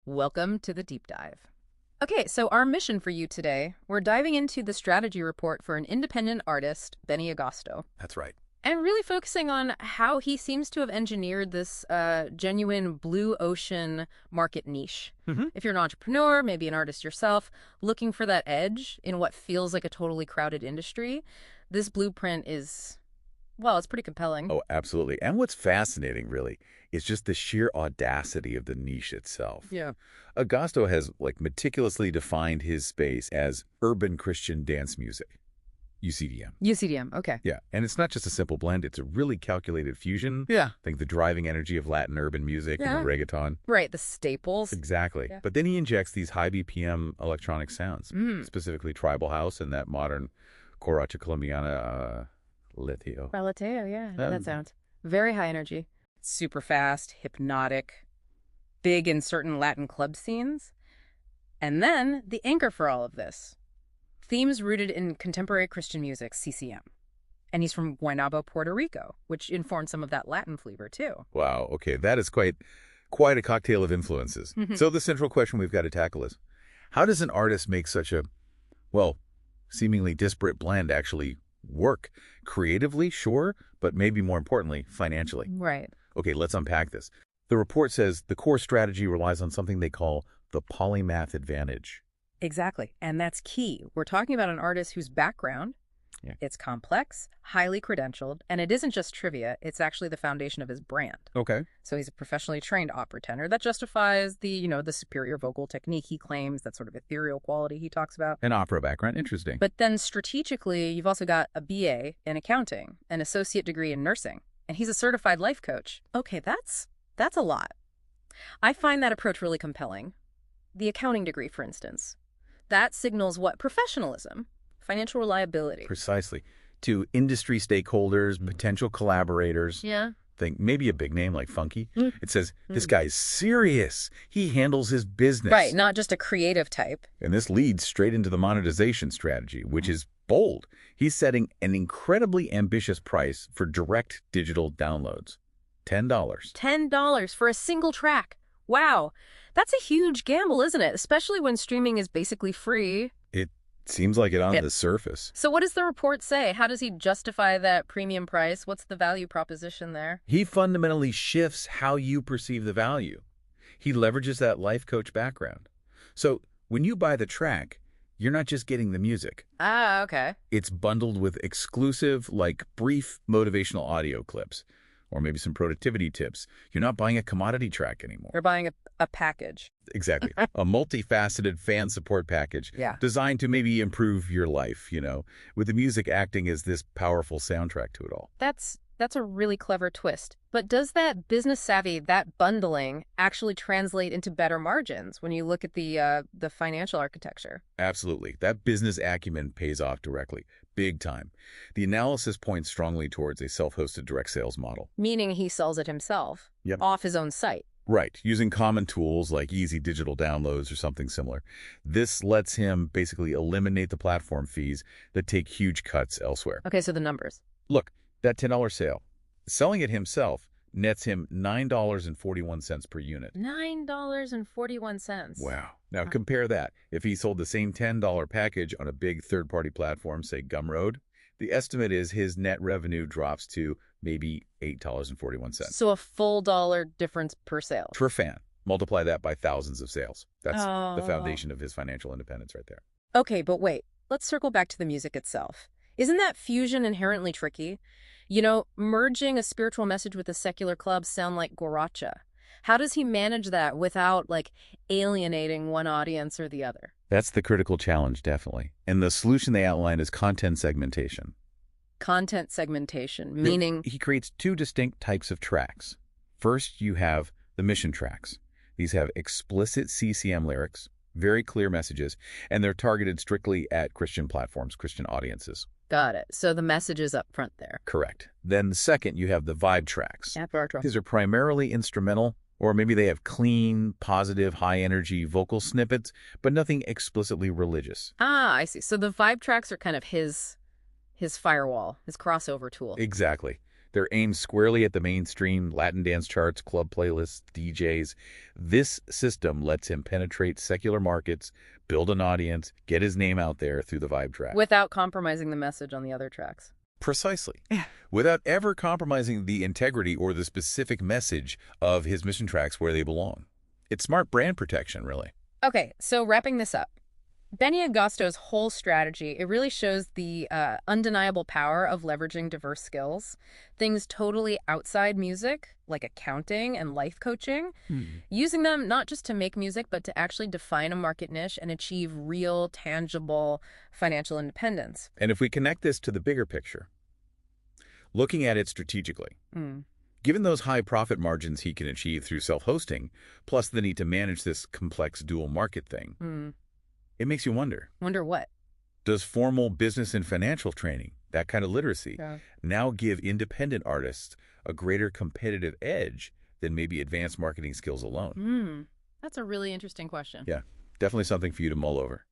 Welcome to the deep dive. Okay, so our mission for you today, we're diving into the strategy report for an independent artist, Benny Agosto, That's right. and really focusing on how he seems to have engineered this genuine blue ocean market niche. If you're an entrepreneur, maybe an artist yourself, looking for that edge in what feels like a totally crowded industry, this blueprint is, well, it's pretty compelling. Oh, absolutely. And what's fascinating, really, is just the sheer audacity of the niche itself. Yeah. Agosto has, meticulously defined his space as urban Christian dance music, UCDM. UCDM, okay. Yeah, and it's not just a simple blend. It's a really calculated fusion. Yeah. Think the driving energy of Latin urban music and reggaeton. Right, the staples. Exactly. Yeah. But then he injects these high BPM electronic sounds, specifically tribal house and that modern Guaracha Colombiana Letio. Relateo, yeah, I know that sound. Very high energy. Super fast, hypnotic, big in certain Latin club scenes. And then the anchor for all of this. Themes rooted in contemporary Christian music, CCM. And he's from Guaynabo, Puerto Rico, which informed some of that Latin flavor, too. Wow, okay, that is quite a cocktail of influences. So the central question we've got to tackle is, how does an artist make such a, seemingly disparate blend actually work? Creatively, sure, but maybe more importantly, financially. Right. Okay, let's unpack this. The report says the core strategy relies on something they call the polymath advantage. Exactly. And that's key. We're talking about an artist whose background, it's complex, highly credentialed, and it isn't just trivia, it's actually the foundation of his brand. Okay. So he's a professionally trained opera tenor. That justifies the, the superior vocal technique he claims, that sort of ethereal quality he talks about. An opera background, interesting. But then strategically, you've also got a BA in accounting, an associate degree in nursing, and he's a certified life coach. Okay, that's a lot. I find that approach really compelling. The accounting degree, for instance. That signals what? Professionalism, financial reliability. Precisely. To industry stakeholders, potential collaborators. Yeah. Think maybe a big name like Funky. It says, this guy's serious. He handles his business. Right, not just a creative type. And this leads straight into the monetization strategy, which is bold. He's setting an incredibly ambitious price for direct digital downloads. $10. $10 for a single track. Wow. That's a huge gamble, isn't it? Especially when streaming is basically free. It seems like it on the surface. So what does the report say? How does he justify that premium price? What's the value proposition there? He fundamentally shifts how you perceive the value. He leverages that life coach background. So when you buy the track, you're not just getting the music. Ah, okay. It's bundled with exclusive, brief motivational audio clips. Or maybe some productivity tips. You're not buying a commodity track anymore. You're buying a package. Exactly. A multifaceted fan support package designed to maybe improve your life, with the music acting as this powerful soundtrack to it all. That's a really clever twist. But does that business savvy, that bundling, actually translate into better margins when you look at the financial architecture? Absolutely. That business acumen pays off directly. Big time. The analysis points strongly towards a self-hosted direct sales model. Meaning he sells it himself, off his own site. Right, using common tools like easy digital downloads or something similar. This lets him basically eliminate the platform fees that take huge cuts elsewhere. Okay, so the numbers. Look, that $10 sale, selling it himself nets him $9.41 per unit. $9.41. Wow. Now compare that. If he sold the same $10 package on a big third-party platform, say Gumroad, the estimate is his net revenue drops to maybe $8.41. So a full dollar difference per sale. Per fan. Multiply that by thousands of sales. That's the foundation of his financial independence right there. Okay, but wait. Let's circle back to the music itself. Isn't that fusion inherently tricky? Merging a spiritual message with a secular club sound like Guaracha. How does he manage that without, alienating one audience or the other? That's the critical challenge, definitely. And the solution they outline is content segmentation. Content segmentation, meaning? He creates two distinct types of tracks. First, you have the mission tracks. These have explicit CCM lyrics, very clear messages, and they're targeted strictly at Christian platforms, Christian audiences. Got it. So the message is up front there. Correct. Then second, you have the vibe tracks. These are primarily instrumental, or maybe they have clean, positive, high-energy vocal snippets, but nothing explicitly religious. Ah, I see. So the vibe tracks are kind of his firewall, his crossover tool. Exactly. They're aimed squarely at the mainstream, Latin dance charts, club playlists, DJs. This system lets him penetrate secular markets, build an audience, get his name out there through the vibe track. Without compromising the message on the other tracks. Precisely. Without ever compromising the integrity or the specific message of his mission tracks where they belong. It's smart brand protection, really. Okay, so wrapping this up. Benny Agosto's whole strategy, it really shows the undeniable power of leveraging diverse skills, things totally outside music, like accounting and life coaching, using them not just to make music, but to actually define a market niche and achieve real, tangible financial independence. And if we connect this to the bigger picture, looking at it strategically, given those high profit margins he can achieve through self-hosting, plus the need to manage this complex dual market thing, it makes you wonder. Wonder what? Does formal business and financial training, that kind of literacy, now give independent artists a greater competitive edge than maybe advanced marketing skills alone? That's a really interesting question. Yeah, definitely something for you to mull over.